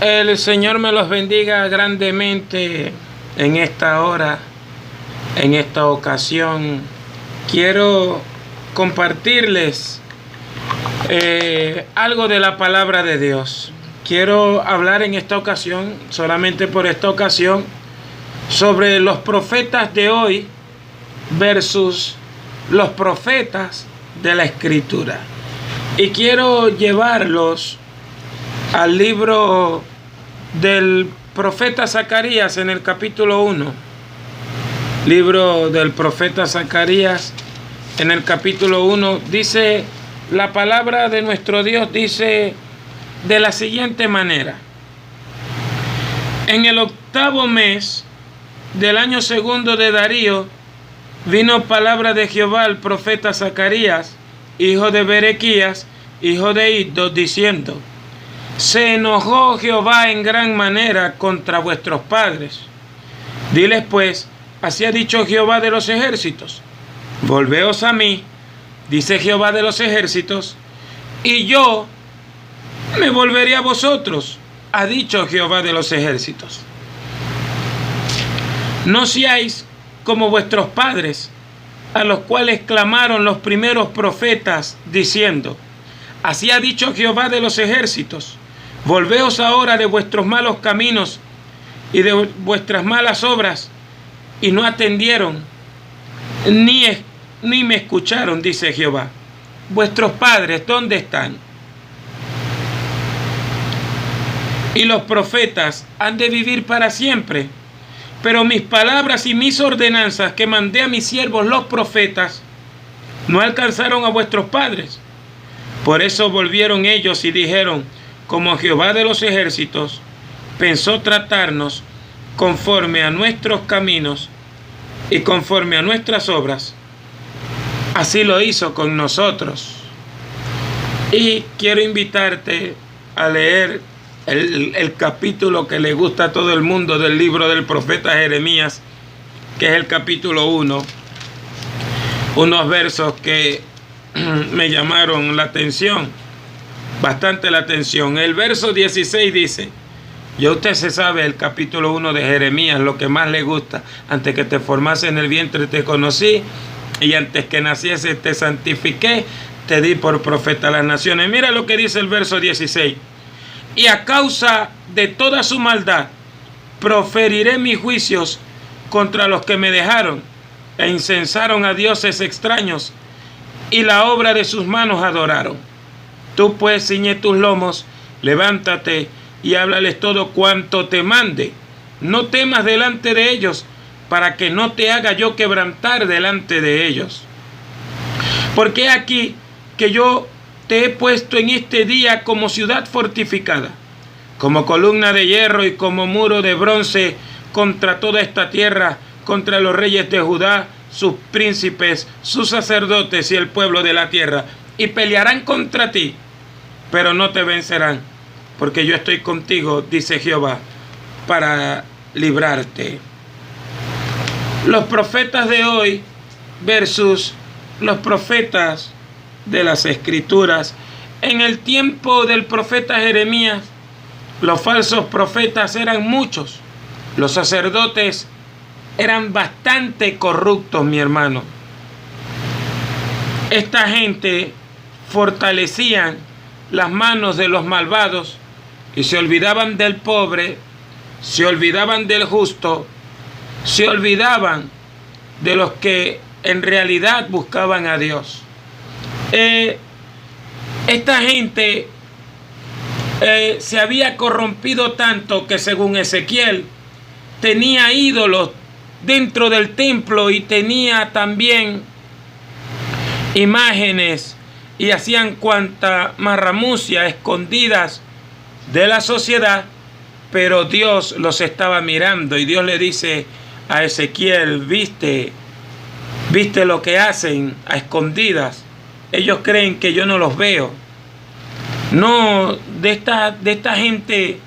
El Señor me los bendiga grandemente en esta hora, en esta ocasión. Quiero compartirles algo de la palabra de Dios. Quiero hablar en esta ocasión, solamente por esta ocasión, sobre los profetas de hoy versus los profetas de la Escritura. Y quiero llevarlos al libro del profeta Zacarías en el capítulo 1. Libro del profeta Zacarías en el capítulo 1. Dice, la palabra de nuestro Dios dice de la siguiente manera: en el 8º mes del año segundo de Darío, vino palabra de Jehová al profeta Zacarías, hijo de Berequías, hijo de Iddo, diciendo: se enojó Jehová en gran manera contra vuestros padres. Diles pues, así ha dicho Jehová de los ejércitos: volveos a mí, dice Jehová de los ejércitos, y yo me volveré a vosotros, ha dicho Jehová de los ejércitos. No seáis como vuestros padres, a los cuales clamaron los primeros profetas, diciendo: así ha dicho Jehová de los ejércitos, volveos ahora de vuestros malos caminos y de vuestras malas obras. Y no atendieron, ni me escucharon, dice Jehová. Vuestros padres, ¿dónde están? Y los profetas han de vivir para siempre. Pero mis palabras y mis ordenanzas que mandé a mis siervos los profetas no alcanzaron a vuestros padres. Por eso volvieron ellos y dijeron: como Jehová de los ejércitos pensó tratarnos conforme a nuestros caminos y conforme a nuestras obras, así lo hizo con nosotros. Y quiero invitarte a leer el capítulo que le gusta a todo el mundo del libro del profeta Jeremías, que es el capítulo 1. Unos versos que me llamaron la atención, bastante la atención. El verso 16 dice: ya usted se sabe el capítulo 1 de Jeremías, lo que más le gusta. Antes que te formase en el vientre te conocí, y antes que naciese te santifiqué, te di por profeta a las naciones. Mira lo que dice el verso 16: y a causa de toda su maldad proferiré mis juicios contra los que me dejaron e incensaron a dioses extraños, y la obra de sus manos adoraron. Tú pues ciñe tus lomos, levántate y háblales todo cuanto te mande. No temas delante de ellos, para que no te haga yo quebrantar delante de ellos. Porque aquí que yo te he puesto en este día como ciudad fortificada, como columna de hierro y como muro de bronce contra toda esta tierra, contra los reyes de Judá, sus príncipes, sus sacerdotes y el pueblo de la tierra. Y pelearán contra ti, pero no te vencerán, porque yo estoy contigo, dice Jehová, para librarte. Los profetas de hoy versus los profetas de las Escrituras. En el tiempo del profeta Jeremías, los falsos profetas eran muchos. Los sacerdotes eran bastante corruptos, mi hermano. Esta gente fortalecían las manos de los malvados y se olvidaban del pobre, se olvidaban del justo, se olvidaban de los que en realidad buscaban a Dios. Esta gente se había corrompido tanto que, según Ezequiel, tenía ídolos dentro del templo y tenía también imágenes, y hacían cuanta marramucia escondidas de la sociedad, pero Dios los estaba mirando y Dios le dice a Ezequiel: ¿Viste lo que hacen a escondidas? Ellos creen que yo no los veo. No, de esta gente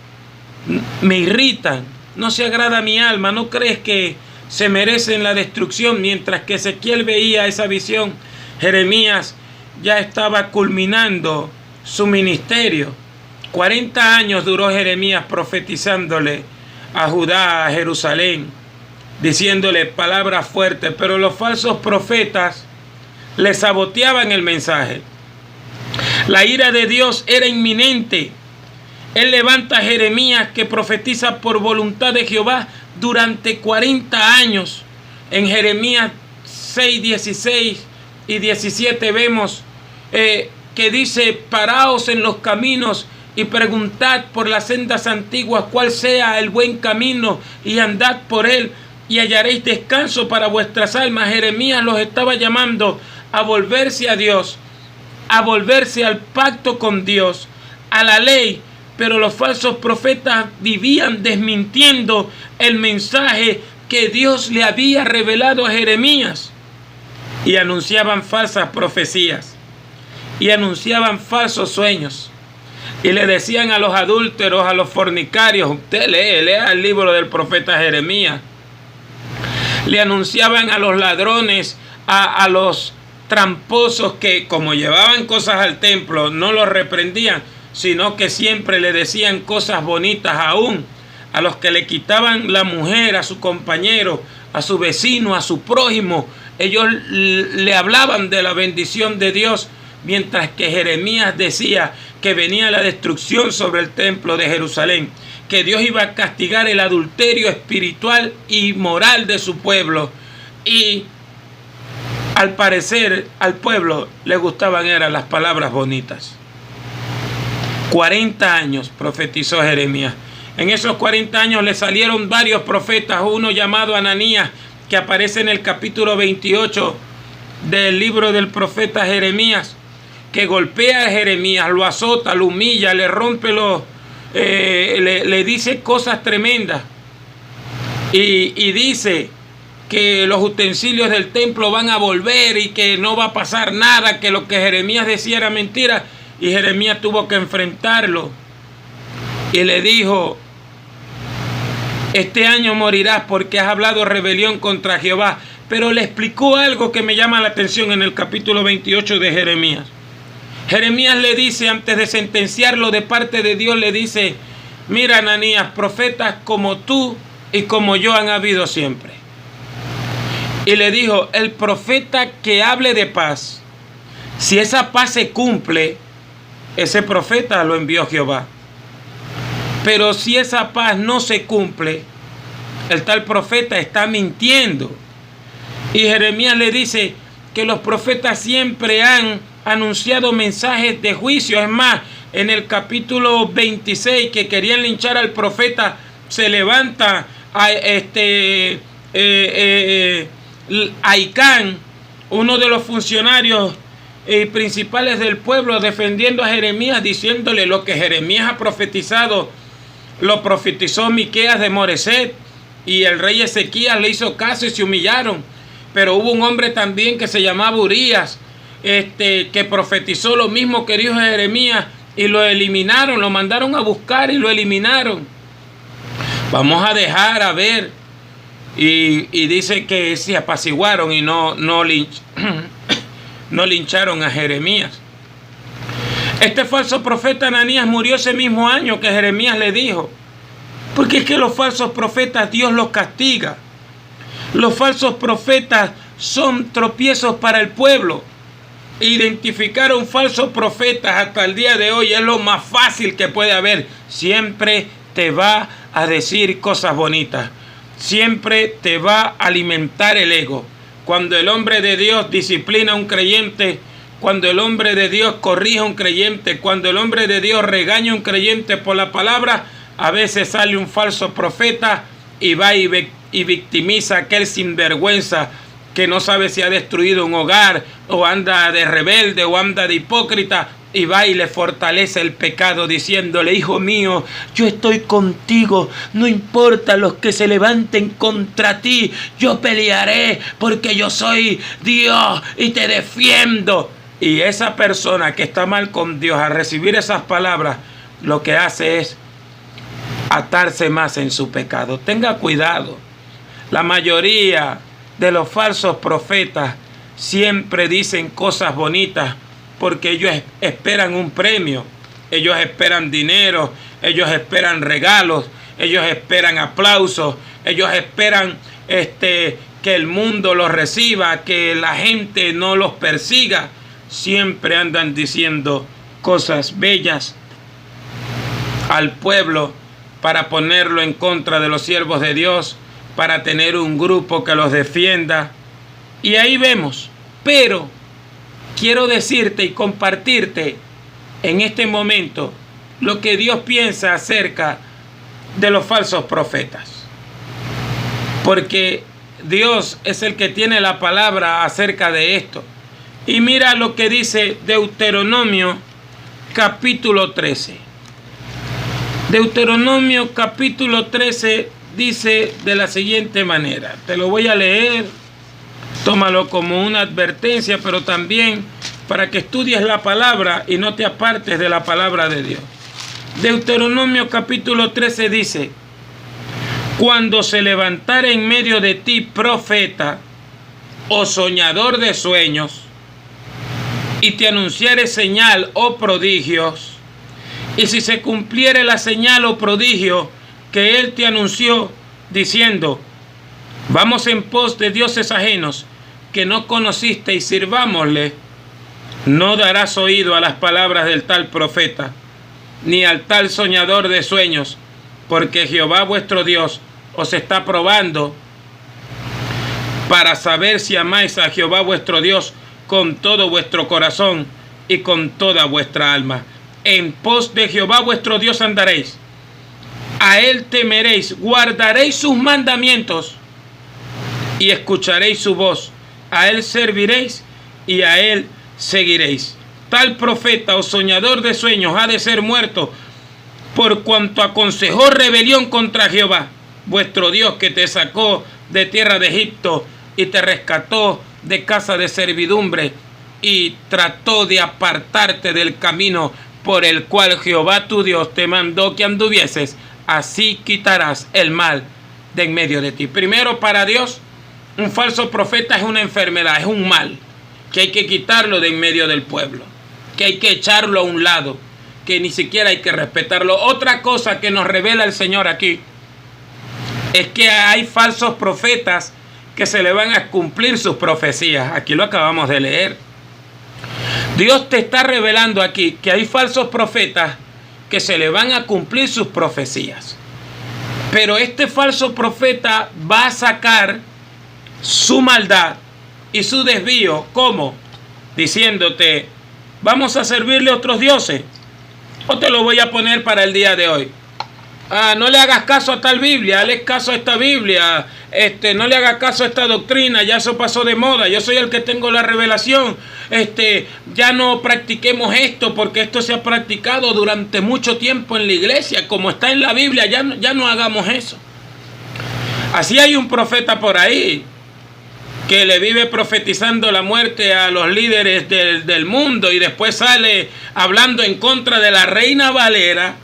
me irritan, no se agrada mi alma. ¿No crees que se merecen la destrucción? Mientras que Ezequiel veía esa visión, Jeremías ya estaba culminando su ministerio. 40 años duró Jeremías profetizándole a Judá, a Jerusalén, diciéndole palabras fuertes, pero los falsos profetas le saboteaban el mensaje. La ira de Dios era inminente. Él levanta a Jeremías, que profetiza por voluntad de Jehová durante 40 años. En Jeremías 6, 16 y 17 vemos que dice: paraos en los caminos y preguntad por las sendas antiguas cuál sea el buen camino, y andad por él, y hallaréis descanso para vuestras almas. Jeremías los estaba llamando a volverse a Dios, a volverse al pacto con Dios, a la ley, pero los falsos profetas vivían desmintiendo el mensaje que Dios le había revelado a Jeremías, y anunciaban falsas profecías, y anunciaban falsos sueños, y le decían a los adúlteros, a los fornicarios: usted lea el libro del profeta Jeremías. Le anunciaban a los ladrones, a los tramposos, que como llevaban cosas al templo, no los reprendían, sino que siempre le decían cosas bonitas. Aún a los que le quitaban la mujer a su compañero, a su vecino, a su prójimo, ellos le hablaban de la bendición de Dios, mientras que Jeremías decía que venía la destrucción sobre el templo de Jerusalén, que Dios iba a castigar el adulterio espiritual y moral de su pueblo. Y al parecer al pueblo le gustaban eran las palabras bonitas. 40 años profetizó Jeremías. En esos 40 años le salieron varios profetas, uno llamado Ananías, que aparece en el capítulo 28 del libro del profeta Jeremías, que golpea a Jeremías, lo azota, lo humilla, le rompe le dice cosas tremendas, y dice que los utensilios del templo van a volver y que no va a pasar nada, que lo que Jeremías decía era mentira. Y Jeremías tuvo que enfrentarlo y le dijo: este año morirás porque has hablado rebelión contra Jehová. Pero le explicó algo que me llama la atención en el capítulo 28 de Jeremías. Jeremías le dice, antes de sentenciarlo de parte de Dios, le dice: mira, Ananías, profetas como tú y como yo han habido siempre. Y le dijo: el profeta que hable de paz, si esa paz se cumple, ese profeta lo envió Jehová. Pero si esa paz no se cumple, el tal profeta está mintiendo. Y Jeremías le dice que los profetas siempre han anunciado mensajes de juicio. Es más, en el capítulo 26, que querían linchar al profeta, se levanta Aicán, uno de los funcionarios principales del pueblo, defendiendo a Jeremías, diciéndole: lo que Jeremías ha profetizado, lo profetizó Miqueas de Moreset, y el rey Ezequías le hizo caso y se humillaron. Pero hubo un hombre también que se llamaba Urías, que profetizó lo mismo que dijo Jeremías, y lo eliminaron, lo mandaron a buscar y lo eliminaron. Vamos a dejar a ver. Y dice que se apaciguaron y no lincharon a Jeremías. Este falso profeta Ananías murió ese mismo año que Jeremías le dijo. Porque es que los falsos profetas Dios los castiga. Los falsos profetas son tropiezos para el pueblo. Identificar a un falso profeta hasta el día de hoy es lo más fácil que puede haber. Siempre te va a decir cosas bonitas. Siempre te va a alimentar el ego. Cuando el hombre de Dios disciplina a un creyente, cuando el hombre de Dios corrige a un creyente, cuando el hombre de Dios regaña a un creyente por la palabra, a veces sale un falso profeta y va y victimiza a aquel sinvergüenza que no sabe si ha destruido un hogar, o anda de rebelde, o anda de hipócrita, y va y le fortalece el pecado diciéndole: hijo mío, yo estoy contigo, no importa los que se levanten contra ti, yo pelearé porque yo soy Dios y te defiendo. Y esa persona que está mal con Dios, al recibir esas palabras, lo que hace es atarse más en su pecado. Tenga cuidado. La mayoría de los falsos profetas siempre dicen cosas bonitas porque ellos esperan un premio. ellos esperan dinero, ellos esperan regalos, ellos esperan aplausos, ellos esperan que el mundo los reciba, que la gente no los persiga. Siempre andan diciendo cosas bellas al pueblo para ponerlo en contra de los siervos de Dios, para tener un grupo que los defienda. Y ahí vemos. Pero quiero decirte y compartirte en este momento lo que Dios piensa acerca de los falsos profetas. Porque Dios es el que tiene la palabra acerca de esto. Y mira lo que dice Deuteronomio capítulo 13. Deuteronomio capítulo 13 dice de la siguiente manera. Te lo voy a leer. Tómalo como una advertencia, pero también para que estudies la palabra y no te apartes de la palabra de Dios. Deuteronomio capítulo 13 dice: cuando se levantare en medio de ti profeta o soñador de sueños, y te anunciare señal o prodigios, y si se cumpliere la señal o prodigio que él te anunció, diciendo: vamos en pos de dioses ajenos que no conociste y sirvámosle, no darás oído a las palabras del tal profeta, ni al tal soñador de sueños, porque Jehová vuestro Dios os está probando para saber si amáis a Jehová vuestro Dios con todo vuestro corazón y con toda vuestra alma. En pos de Jehová vuestro Dios andaréis, a él temeréis, guardaréis sus mandamientos y escucharéis su voz, a él serviréis y a él seguiréis. Tal profeta o soñador de sueños ha de ser muerto por cuanto aconsejó rebelión contra Jehová vuestro Dios, que te sacó de tierra de Egipto y te rescató de casa de servidumbre, y trató de apartarte del camino por el cual Jehová tu Dios te mandó que anduvieses. Así quitarás el mal de en medio de ti. Primero, para Dios, un falso profeta es una enfermedad, es un mal que hay que quitarlo de en medio del pueblo, que hay que echarlo a un lado, que ni siquiera hay que respetarlo. Otra cosa que nos revela el Señor aquí es que hay falsos profetas que se le van a cumplir sus profecías. Aquí lo acabamos de leer. Dios te está revelando aquí que hay falsos profetas que se le van a cumplir sus profecías. Pero este falso profeta va a sacar su maldad y su desvío. ¿Cómo? Diciéndote: vamos a servirle a otros dioses. O te lo voy a poner para el día de hoy. No le hagas caso a tal Biblia, hazle caso a esta Biblia. No le hagas caso a esta doctrina, ya eso pasó de moda. Yo soy el que tengo la revelación. Ya no practiquemos esto, porque esto se ha practicado durante mucho tiempo en la iglesia, como está en la Biblia. Ya no hagamos eso. Así hay un profeta por ahí que le vive profetizando la muerte a los líderes del mundo, y después sale hablando en contra de la Reina Valera,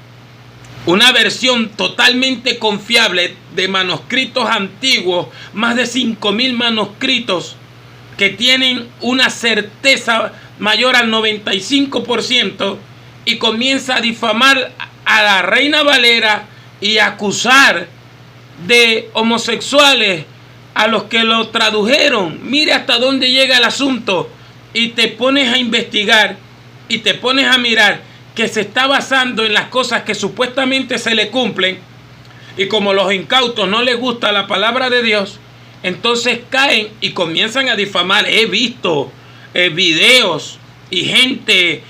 una versión totalmente confiable de manuscritos antiguos, más de 5,000 manuscritos que tienen una certeza mayor al 95%, y comienza a difamar a la Reina Valera y a acusar de homosexuales a los que lo tradujeron. Mire hasta dónde llega el asunto, y te pones a investigar y te pones a mirar que se está basando en las cosas que supuestamente se le cumplen, y como los incautos no les gusta la palabra de Dios, entonces caen y comienzan a difamar. He visto videos y gente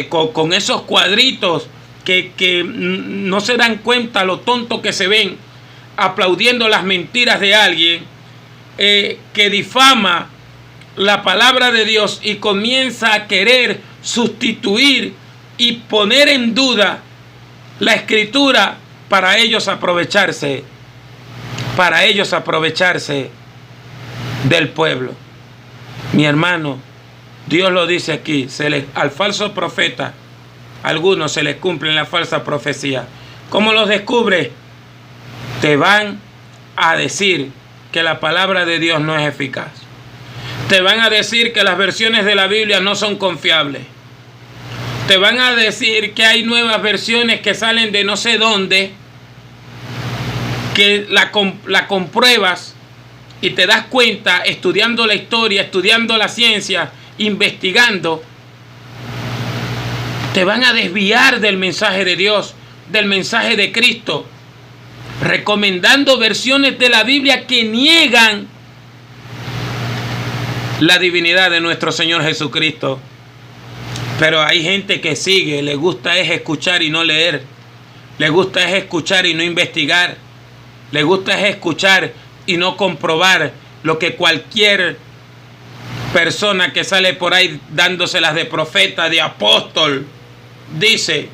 con esos cuadritos que no se dan cuenta lo tonto que se ven, aplaudiendo las mentiras de alguien que difama la palabra de Dios y comienza a querer sustituir y poner en duda la escritura para ellos aprovecharse del pueblo. Mi hermano, Dios lo dice aquí, al falso profeta, algunos se les cumple la falsa profecía. ¿Cómo los descubre? Te van a decir que la palabra de Dios no es eficaz. Te van a decir que las versiones de la Biblia no son confiables. Te van a decir que hay nuevas versiones que salen de no sé dónde, que la compruebas y te das cuenta estudiando la historia, estudiando la ciencia, investigando. Te van a desviar del mensaje de Dios, del mensaje de Cristo, recomendando versiones de la Biblia que niegan la divinidad de nuestro Señor Jesucristo. Pero hay gente que sigue, le gusta es escuchar y no leer, le gusta es escuchar y no investigar, le gusta es escuchar y no comprobar lo que cualquier persona que sale por ahí dándoselas de profeta, de apóstol, dice.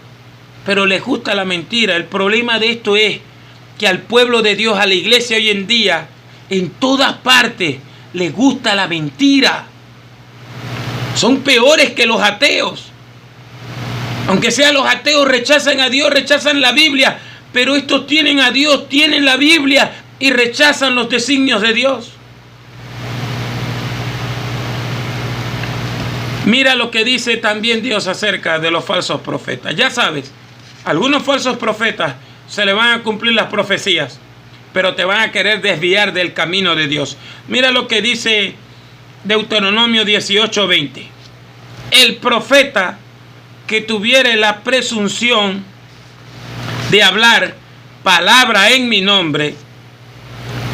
Pero les gusta la mentira. El problema de esto es que al pueblo de Dios, a la iglesia hoy en día, en todas partes, les gusta la mentira. Son peores que los ateos. Aunque sean los ateos, rechazan a Dios, rechazan la Biblia, pero estos tienen a Dios, tienen la Biblia y rechazan los designios de Dios. Mira lo que dice también Dios acerca de los falsos profetas. Ya sabes, algunos falsos profetas se le van a cumplir las profecías, pero te van a querer desviar del camino de Dios. Mira lo que dice Deuteronomio 18:20. El profeta que tuviere la presunción de hablar palabra en mi nombre,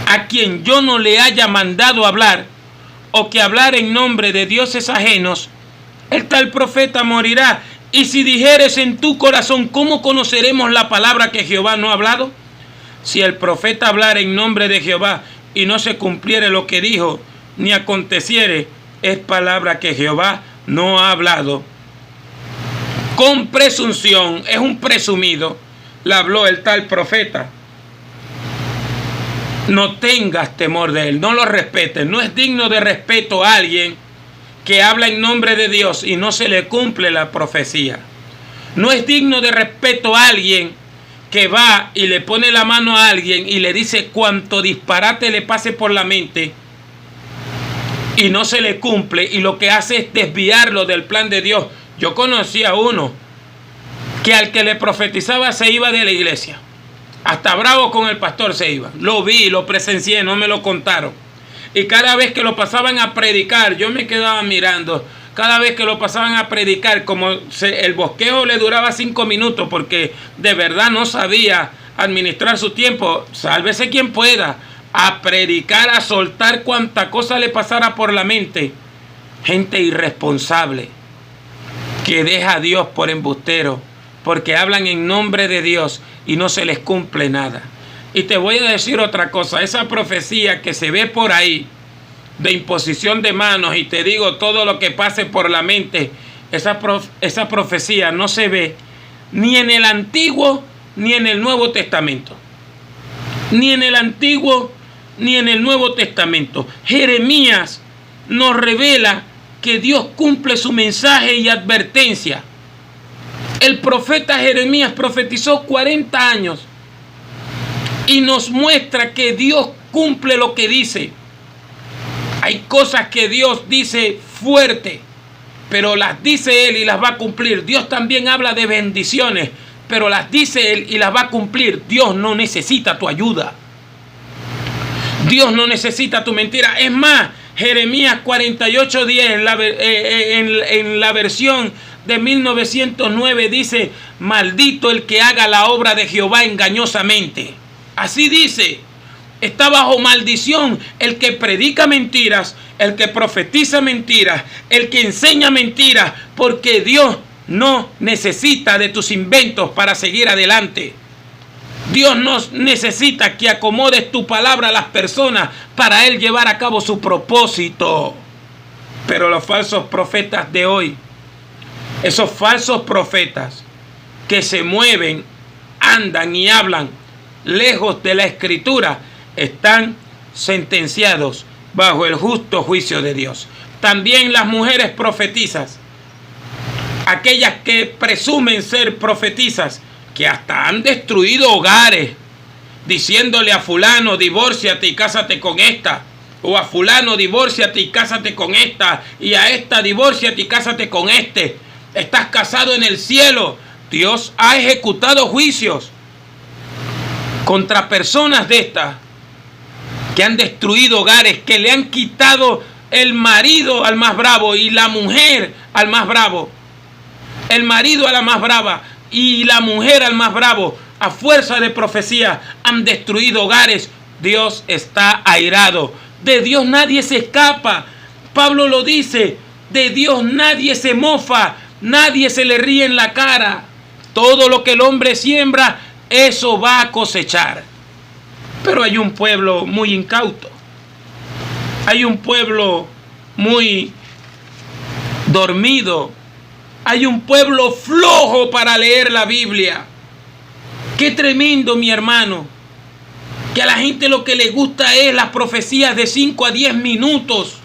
a quien yo no le haya mandado hablar, o que hablar en nombre de dioses ajenos, el tal profeta morirá. Y si dijeres en tu corazón, ¿cómo conoceremos la palabra que Jehová no ha hablado? Si el profeta hablara en nombre de Jehová y no se cumpliere lo que dijo, ni aconteciere, es palabra que Jehová no ha hablado. Con presunción, es un presumido, le habló el tal profeta. No tengas temor de él, no lo respetes. No es digno de respeto a alguien que habla en nombre de Dios y no se le cumple la profecía. No es digno de respeto a alguien que va y le pone la mano a alguien y le dice cuanto disparate le pase por la mente y no se le cumple, y lo que hace es desviarlo del plan de Dios. Yo conocí a uno que al que le profetizaba se iba de la iglesia. Hasta bravo con el pastor se iba. Lo vi, lo presencié, no me lo contaron. Y cada vez que lo pasaban a predicar, yo me quedaba mirando. Cada vez que lo pasaban a predicar, como el bosquejo le duraba 5 minutos, porque de verdad no sabía administrar su tiempo. Sálvese quien pueda. A predicar, a soltar cuanta cosa le pasara por la mente. Gente irresponsable que deja a Dios por embustero, porque hablan en nombre de Dios y no se les cumple nada. Y te voy a decir otra cosa, esa profecía que se ve por ahí de imposición de manos, y te digo todo lo que pase por la mente, esa profecía no se ve ni en el Antiguo ni en el Nuevo Testamento. Ni en el Antiguo ni en el Nuevo Testamento. Jeremías nos revela que Dios cumple su mensaje y advertencia. El profeta Jeremías profetizó 40 años y nos muestra que Dios cumple lo que dice. Hay cosas que Dios dice fuerte, pero las dice Él y las va a cumplir. Dios también habla de bendiciones, pero las dice Él y las va a cumplir. Dios no necesita tu ayuda. Dios no necesita tu mentira. Es más, Jeremías 48:10 en la versión de 1909 dice: maldito el que haga la obra de Jehová engañosamente. Así dice. Está bajo maldición el que predica mentiras, el que profetiza mentiras, el que enseña mentiras, porque Dios no necesita de tus inventos para seguir adelante. Dios no necesita que acomodes tu palabra a las personas para Él llevar a cabo su propósito. Pero los falsos profetas de hoy, esos falsos profetas que se mueven, andan y hablan lejos de la Escritura, están sentenciados bajo el justo juicio de Dios. También las mujeres profetizas, aquellas que presumen ser profetizas, que hasta han destruido hogares, diciéndole a fulano, divórciate y cásate con esta, o a fulano, divórciate y cásate con esta, y a esta, divórciate y cásate con este. estás casado en el cielo. Dios ha ejecutado juicios contra personas de estas que han destruido hogares, que le han quitado el marido al más bravo y la mujer al más bravo. El marido a la más brava y la mujer al más bravo, a fuerza de profecía, han destruido hogares. Dios está airado. De Dios nadie se escapa. Pablo lo dice, de Dios nadie se mofa, nadie se le ríe en la cara. Todo lo que el hombre siembra, eso va a cosechar. Pero hay un pueblo muy incauto. Hay un pueblo muy dormido. Hay un pueblo flojo para leer la Biblia. Qué tremendo, mi hermano, que a la gente lo que le gusta es las profecías de 5 a 10 minutos.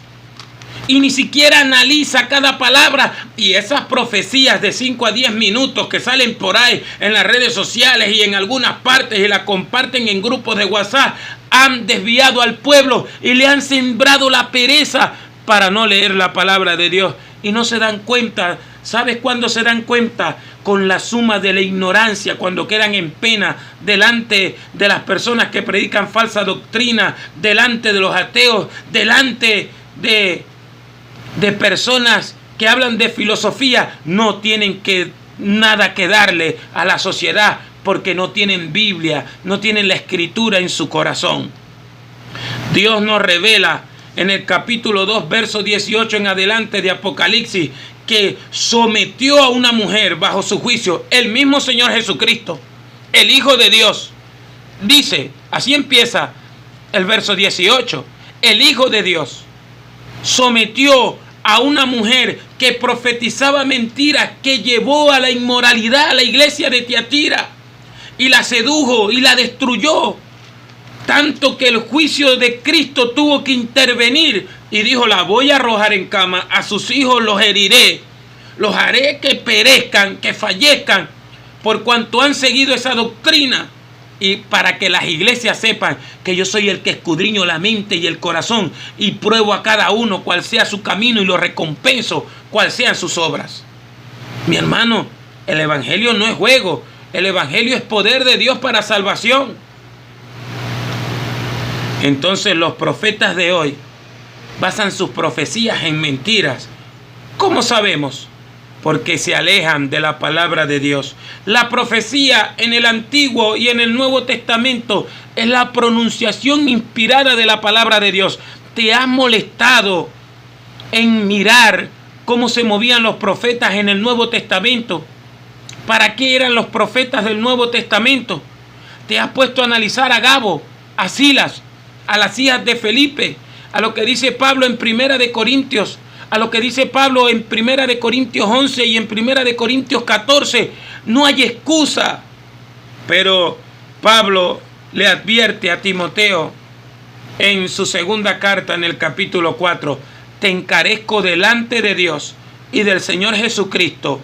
Y ni siquiera analiza cada palabra. Y esas profecías de 5 a 10 minutos que salen por ahí en las redes sociales y en algunas partes y las comparten en grupos de WhatsApp, han desviado al pueblo y le han sembrado la pereza para no leer la palabra de Dios. Y no se dan cuenta. ¿Sabes cuándo se dan cuenta? Con la suma de la ignorancia, cuando quedan en pena delante de las personas que predican falsa doctrina, delante de los ateos, delante de personas que hablan de filosofía. No tienen nada que darle a la sociedad porque no tienen Biblia, no tienen la Escritura en su corazón. Dios nos revela en el capítulo 2, verso 18 en adelante de Apocalipsis, que sometió a una mujer bajo su juicio, el mismo Señor Jesucristo, el Hijo de Dios. Dice, así empieza el verso 18, el Hijo de Dios sometió a una mujer que profetizaba mentiras, que llevó a la inmoralidad a la iglesia de Tiatira y la sedujo y la destruyó, tanto que el juicio de Cristo tuvo que intervenir y dijo, la voy a arrojar en cama, a sus hijos los heriré, los haré que perezcan, que fallezcan, por cuanto han seguido esa doctrina. Y para que las iglesias sepan que yo soy el que escudriño la mente y el corazón y pruebo a cada uno cuál sea su camino y lo recompenso cuál sean sus obras. Mi hermano, el evangelio no es juego, el evangelio es poder de Dios para salvación. Entonces los profetas de hoy basan sus profecías en mentiras. ¿Cómo sabemos? Porque se alejan de la palabra de Dios. La profecía en el Antiguo y en el Nuevo Testamento es la pronunciación inspirada de la palabra de Dios. ¿Te has molestado en mirar cómo se movían los profetas en el Nuevo Testamento? ¿Para qué eran los profetas del Nuevo Testamento? ¿Te has puesto a analizar a Gabo, a Silas, a las hijas de Felipe, a lo que dice Pablo en Primera de Corintios, a lo que dice Pablo en Primera de Corintios 11 y en Primera de Corintios 14? No hay excusa. Pero Pablo le advierte a Timoteo en su segunda carta, en el capítulo 4, te encarezco delante de Dios y del Señor Jesucristo,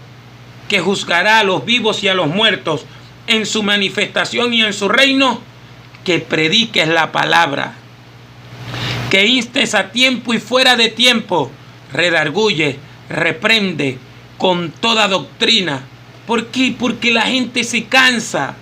que juzgará a los vivos y a los muertos en su manifestación y en su reino, que prediques la palabra, que instes a tiempo y fuera de tiempo, redarguye, reprende con toda doctrina. ¿Por qué? Porque la gente se cansa.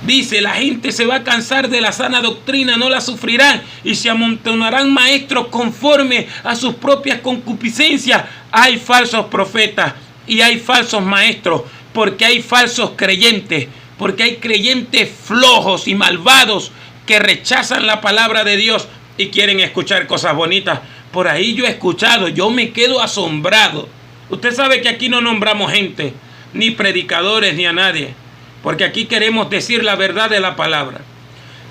Dice, la gente se va a cansar de la sana doctrina, no la sufrirán, y se amontonarán maestros conforme a sus propias concupiscencias. Hay falsos profetas y hay falsos maestros, porque hay falsos creyentes, porque hay creyentes flojos y malvados que rechazan la palabra de Dios y quieren escuchar cosas bonitas. Por ahí yo he escuchado, yo me quedo asombrado. Usted sabe que aquí no nombramos gente, ni predicadores, ni a nadie, porque aquí queremos decir la verdad de la palabra.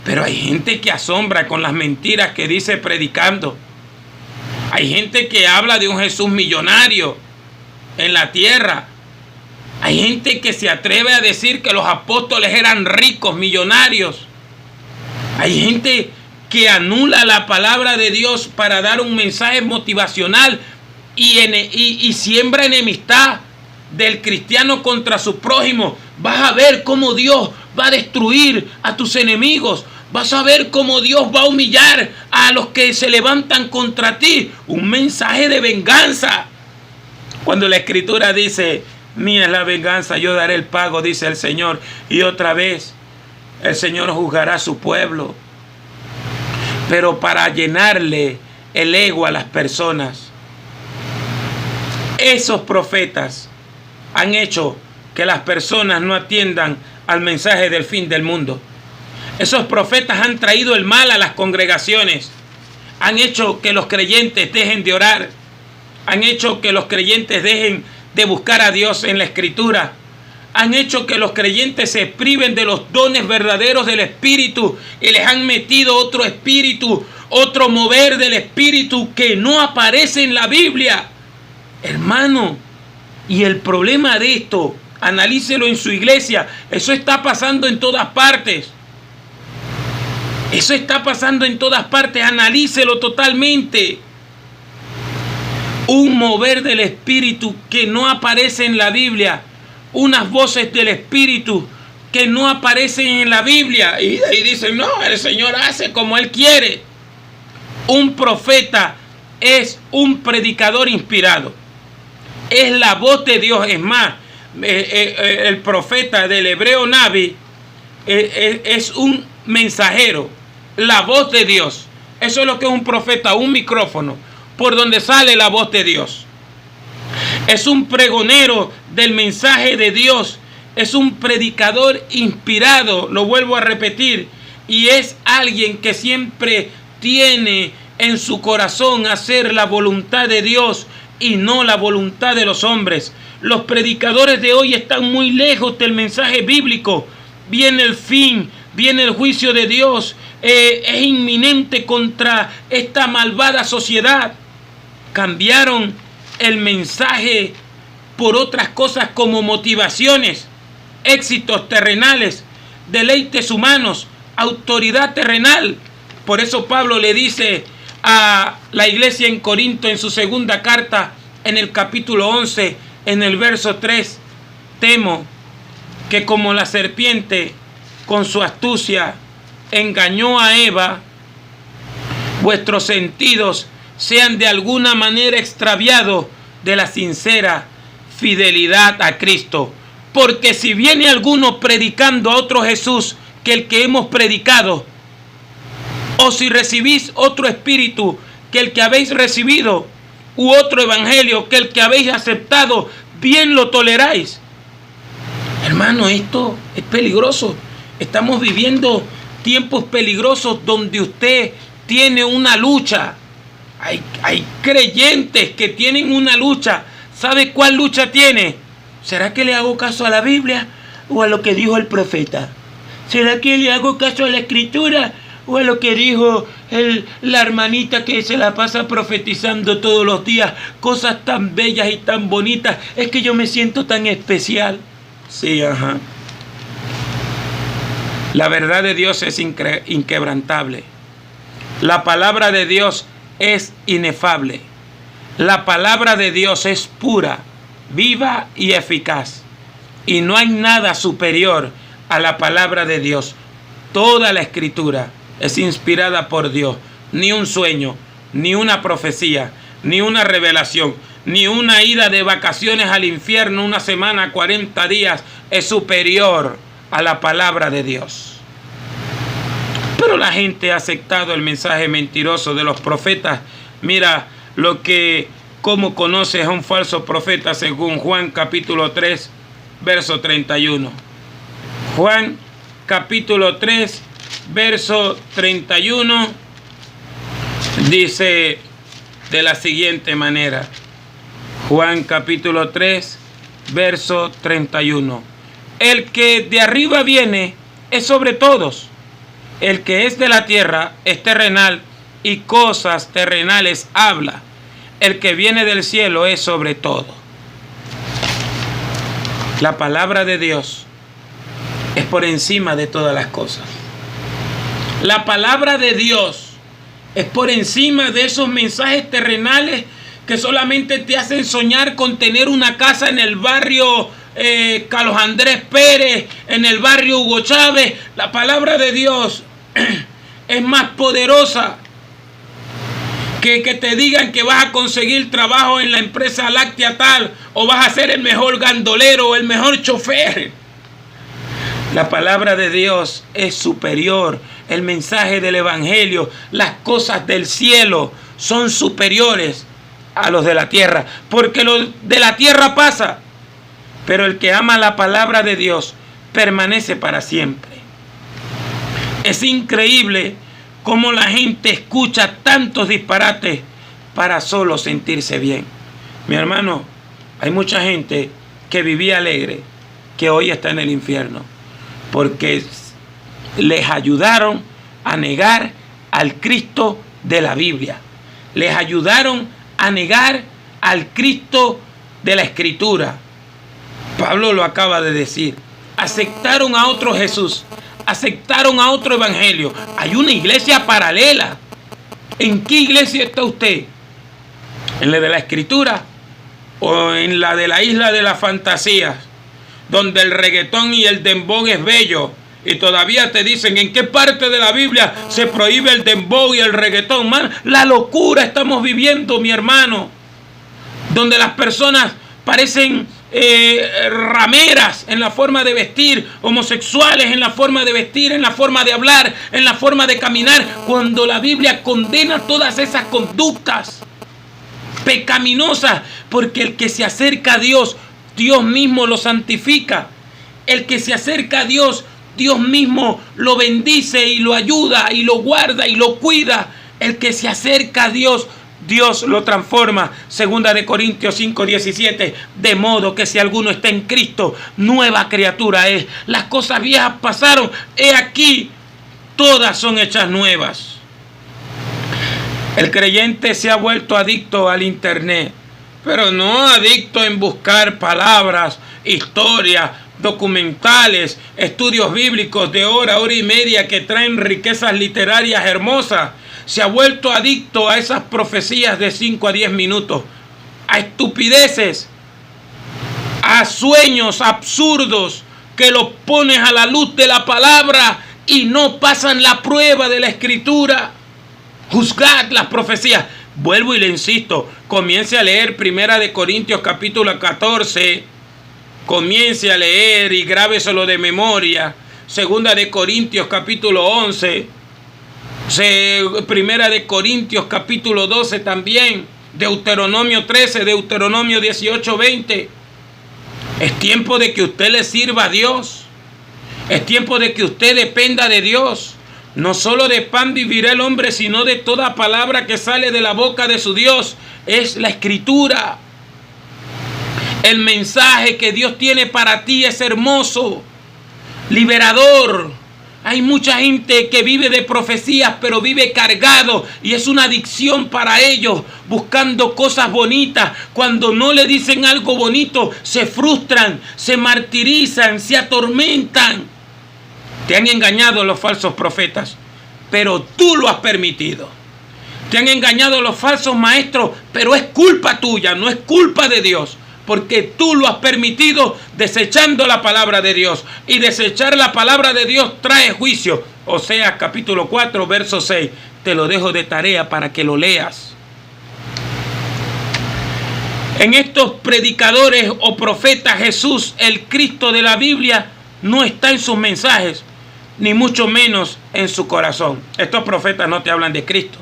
Pero hay gente que asombra con las mentiras que dice predicando. Hay gente que habla de un Jesús millonario en la tierra. Hay gente que se atreve a decir que los apóstoles eran ricos, millonarios. Hay gente que anula la palabra de Dios para dar un mensaje motivacional y siembra enemistad del cristiano contra su prójimo. Vas a ver cómo Dios va a destruir a tus enemigos. Vas a ver cómo Dios va a humillar a los que se levantan contra ti. Un mensaje de venganza. Cuando la Escritura dice Mía es la venganza, yo daré el pago, dice el Señor. Y otra vez el Señor juzgará a su pueblo. Pero para llenarle el ego a las personas, esos profetas han hecho que las personas no atiendan al mensaje del fin del mundo. Esos profetas han traído el mal a las congregaciones. Han hecho que los creyentes dejen de orar. Han hecho que los creyentes dejen de buscar a Dios en la Escritura. Han hecho que los creyentes se priven de los dones verdaderos del Espíritu y les han metido otro espíritu, otro mover del Espíritu que no aparece en la Biblia. Hermano, y el problema de esto, analícelo en su iglesia. Eso está pasando en todas partes. Eso está pasando en todas partes. Analícelo totalmente. Un mover del Espíritu que no aparece en la Biblia. Unas voces del Espíritu que no aparecen en la Biblia. Y ahí dicen, no, el Señor hace como Él quiere. Un profeta es un predicador inspirado. Es la voz de Dios. Es más, el profeta del hebreo Nabi es un mensajero, la voz de Dios. Eso es lo que es un profeta, un micrófono por donde sale la voz de Dios. Es un pregonero del mensaje de Dios. Es un predicador inspirado, lo vuelvo a repetir, y es alguien que siempre tiene en su corazón hacer la voluntad de Dios y no la voluntad de los hombres. Los predicadores de hoy están muy lejos del mensaje bíblico. Viene el fin, viene el juicio de Dios. Es inminente contra esta malvada sociedad. Cambiaron el mensaje por otras cosas como motivaciones, éxitos terrenales, deleites humanos, autoridad terrenal. Por eso Pablo le dice a la iglesia en Corinto en su segunda carta, en el capítulo 11, en el verso 3, temo que como la serpiente con su astucia engañó a Eva, vuestros sentidos sean de alguna manera extraviados de la sincera fidelidad a Cristo. Porque si viene alguno predicando a otro Jesús que el que hemos predicado, o si recibís otro espíritu que el que habéis recibido, u otro evangelio que el que habéis aceptado, bien lo toleráis. Hermano, esto es peligroso. Estamos viviendo tiempos peligrosos donde usted tiene una lucha. Hay creyentes que tienen una lucha. ¿Sabe cuál lucha tiene? ¿Será que le hago caso a la Biblia o a lo que dijo el profeta? ¿Será que le hago caso a la Escritura o a lo que dijo la hermanita que se la pasa profetizando todos los días? Cosas tan bellas y tan bonitas. Es que yo me siento tan especial. Sí, ajá. La verdad de Dios es inquebrantable. La palabra de Dios es inefable. La palabra de Dios es pura, viva y eficaz. Y no hay nada superior a la palabra de Dios. Toda la Escritura es inspirada por Dios. Ni un sueño, ni una profecía, ni una revelación, ni una ida de vacaciones al infierno, una semana, 40 días, es superior a la palabra de Dios. Pero la gente ha aceptado el mensaje mentiroso de los profetas. Mira cómo conoces a un falso profeta según Juan capítulo 3, verso 31. Juan capítulo 3, verso 31 dice de la siguiente manera. Juan capítulo 3, verso 31. El que de arriba viene es sobre todos. El que es de la tierra es terrenal y cosas terrenales habla. El que viene del cielo es sobre todo. La palabra de Dios es por encima de todas las cosas. La palabra de Dios es por encima de esos mensajes terrenales que solamente te hacen soñar con tener una casa en el barrio Carlos Andrés Pérez, en el barrio Hugo Chávez. La palabra de Dios es más poderosa Que te digan que vas a conseguir trabajo en la empresa láctea tal, o vas a ser el mejor gandolero o el mejor chofer. La palabra de Dios es superior. El mensaje del evangelio, las cosas del cielo son superiores a los de la tierra, porque lo de la tierra pasa, pero el que ama la palabra de Dios permanece para siempre. Es increíble cómo la gente escucha tantos disparates para solo sentirse bien. Mi hermano, hay mucha gente que vivía alegre, que hoy está en el infierno, porque les ayudaron a negar al Cristo de la Biblia. Les ayudaron a negar al Cristo de la Escritura. Pablo lo acaba de decir. Aceptaron a otro Jesús. Aceptaron a otro evangelio. Hay una iglesia paralela. ¿En qué iglesia está usted? ¿En la de la Escritura o en la de la isla de las fantasías, donde el reggaetón y el dembow es bello? Y todavía te dicen en qué parte de la Biblia se prohíbe el dembow y el reggaetón. Man, la locura estamos viviendo, mi hermano, donde las personas parecen rameras en la forma de vestir, homosexuales en la forma de vestir, en la forma de hablar, en la forma de caminar, cuando la Biblia condena todas esas conductas pecaminosas, porque el que se acerca a Dios, Dios mismo lo santifica. El que se acerca a Dios, Dios mismo lo bendice y lo ayuda y lo guarda y lo cuida. El que se acerca a Dios, Dios lo transforma. Segunda de Corintios 5:17. De modo que si alguno está en Cristo, nueva criatura es. Las cosas viejas pasaron, he aquí, todas son hechas nuevas. El creyente se ha vuelto adicto al internet, pero no adicto en buscar palabras, historias, documentales, estudios bíblicos de hora y media que traen riquezas literarias hermosas. Se ha vuelto adicto a esas profecías de 5 a 10 minutos, a estupideces, a sueños absurdos que los pones a la luz de la palabra y no pasan la prueba de la Escritura. Juzgad las profecías. Vuelvo y le insisto, comience a leer Primera de Corintios capítulo 14. Comience a leer y grábeselo de memoria. Segunda de Corintios capítulo 11. Primera de Corintios capítulo 12 también. Deuteronomio 13, Deuteronomio 18, 20. Es tiempo de que usted le sirva a Dios. Es tiempo de que usted dependa de Dios. No solo de pan vivirá el hombre, sino de toda palabra que sale de la boca de su Dios. Es la Escritura. El mensaje que Dios tiene para ti es hermoso, liberador. Hay mucha gente que vive de profecías, pero vive cargado y es una adicción para ellos, buscando cosas bonitas. Cuando no le dicen algo bonito, se frustran, se martirizan, se atormentan. Te han engañado los falsos profetas, pero tú lo has permitido. Te han engañado los falsos maestros, pero es culpa tuya, no es culpa de Dios. Porque tú lo has permitido desechando la palabra de Dios. Y desechar la palabra de Dios trae juicio. Oseas capítulo 4, verso 6. Te lo dejo de tarea para que lo leas. En estos predicadores o profetas, Jesús, el Cristo de la Biblia, no está en sus mensajes, ni mucho menos en su corazón. Estos profetas no te hablan de Cristo.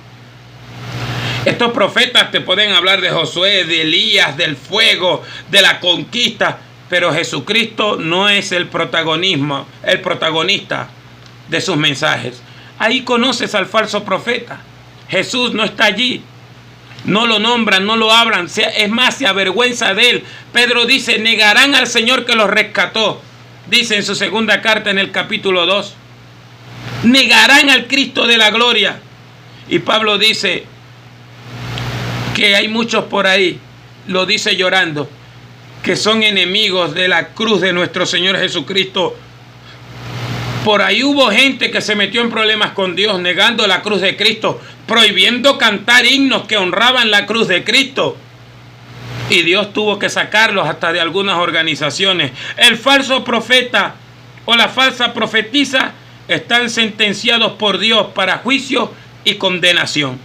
Estos profetas te pueden hablar de Josué, de Elías, del fuego, de la conquista, pero Jesucristo no es el protagonista de sus mensajes. Ahí conoces al falso profeta. Jesús no está allí. No lo nombran, no lo hablan. Es más, se avergüenza de él. Pedro dice, negarán al Señor que los rescató. Dice en su segunda carta en el capítulo 2. Negarán al Cristo de la gloria. Y Pablo dice que hay muchos por ahí, lo dice llorando, que son enemigos de la cruz de nuestro Señor Jesucristo. Por ahí hubo gente que se metió en problemas con Dios negando la cruz de Cristo, prohibiendo cantar himnos que honraban la cruz de Cristo. Y Dios tuvo que sacarlos hasta de algunas organizaciones. El falso profeta o la falsa profetisa están sentenciados por Dios para juicio y condenación.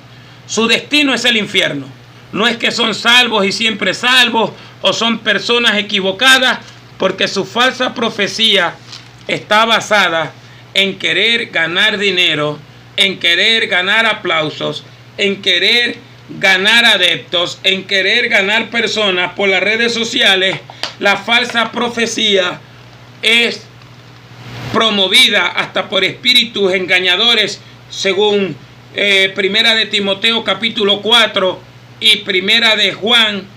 Su destino es el infierno. No es que son salvos y siempre salvos, o son personas equivocadas, porque su falsa profecía está basada en querer ganar dinero, en querer ganar aplausos, en querer ganar adeptos, en querer ganar personas por las redes sociales. La falsa profecía es promovida hasta por espíritus engañadores, según Primera de Timoteo capítulo 4 y Primera de Juan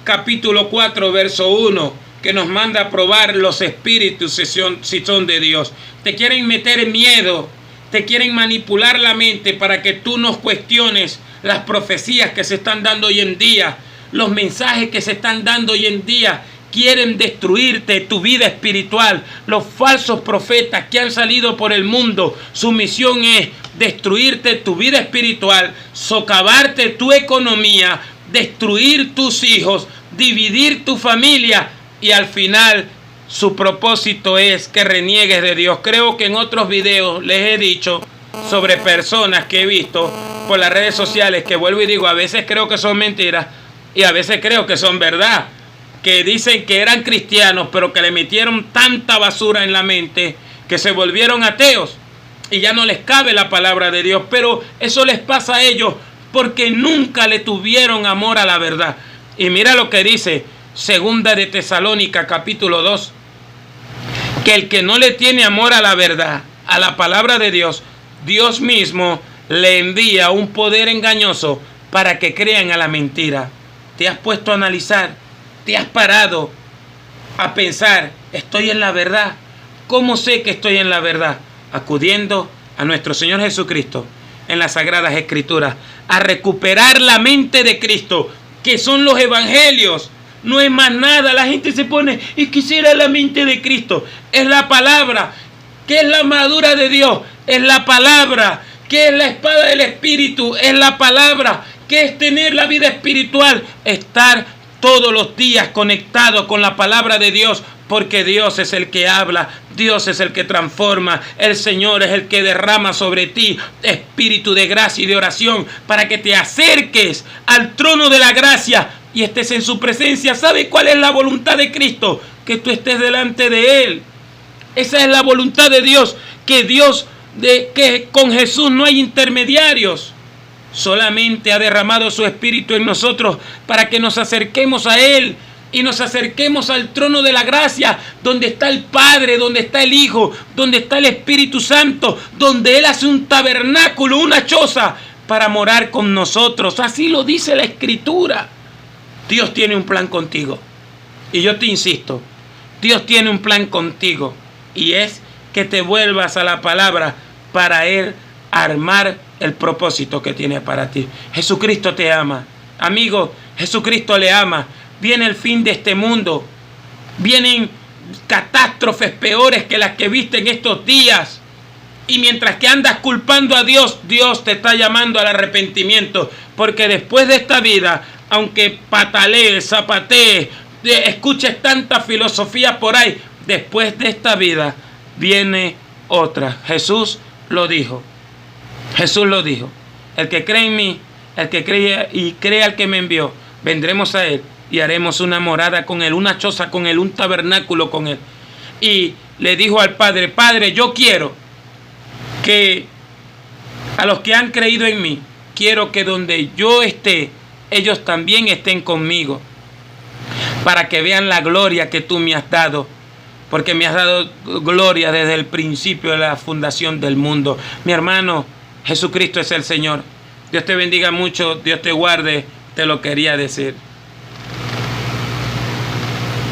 capítulo 4 verso 1, que nos manda a probar los espíritus si son de Dios. Te quieren meter miedo, te quieren manipular la mente para que tú no cuestiones las profecías que se están dando hoy en día, los mensajes que se están dando hoy en día. Quieren destruirte tu vida espiritual. Los falsos profetas que han salido por el mundo, su misión es destruirte tu vida espiritual, socavarte tu economía, destruir tus hijos, dividir tu familia, y al final su propósito es que reniegues de Dios. Creo que en otros videos les he dicho sobre personas que he visto por las redes sociales, que vuelvo y digo, a veces creo que son mentiras y a veces creo que son verdad, que dicen que eran cristianos, pero que le metieron tanta basura en la mente que se volvieron ateos y ya no les cabe la palabra de Dios. Pero eso les pasa a ellos porque nunca le tuvieron amor a la verdad. Y mira lo que dice Segunda de Tesalónica capítulo 2, que el que no le tiene amor a la verdad, a la palabra de Dios, Dios mismo le envía un poder engañoso para que crean a la mentira. ¿Te has puesto a analizar? ¿Te has parado a pensar, estoy en la verdad? ¿Cómo sé que estoy en la verdad? Acudiendo a nuestro Señor Jesucristo en las Sagradas Escrituras, a recuperar la mente de Cristo, que son los evangelios. No es más nada. La gente se pone, y quisiera la mente de Cristo. Es la palabra. ¿Qué es la armadura de Dios? Es la palabra. ¿Qué es la espada del Espíritu? Es la palabra. ¿Qué es tener la vida espiritual? Estar todos los días conectado con la palabra de Dios, porque Dios es el que habla, Dios es el que transforma, el Señor es el que derrama sobre ti espíritu de gracia y de oración para que te acerques al trono de la gracia y estés en su presencia. ¿Sabe cuál es la voluntad de Cristo? Que tú estés delante de Él. Esa es la voluntad de Dios, que con Jesús no hay intermediarios. Solamente ha derramado su espíritu en nosotros para que nos acerquemos a Él y nos acerquemos al trono de la gracia, donde está el Padre, donde está el Hijo, donde está el Espíritu Santo, donde Él hace un tabernáculo, una choza para morar con nosotros. Así lo dice la Escritura. Dios tiene un plan contigo. Y yo te insisto, Dios tiene un plan contigo, y es que te vuelvas a la palabra para Él armar el propósito que tiene para ti. Jesucristo te ama. Amigo, Jesucristo le ama. Viene el fin de este mundo. Vienen catástrofes peores que las que viste en estos días. Y mientras que andas culpando a Dios, Dios te está llamando al arrepentimiento. Porque después de esta vida, aunque patalees, zapatees, escuches tanta filosofía por ahí, después de esta vida viene otra. Jesús lo dijo. Jesús lo dijo. El que cree en mí, el que cree y cree al que me envió, vendremos a Él y haremos una morada con Él, una choza con Él, un tabernáculo con Él. Y le dijo al Padre, Padre, yo quiero que a los que han creído en mí, quiero que donde yo esté, ellos también estén conmigo, para que vean la gloria que tú me has dado, porque me has dado gloria desde el principio de la fundación del mundo. Mi hermano, Jesucristo es el Señor. Dios te bendiga mucho, Dios te guarde, te lo quería decir.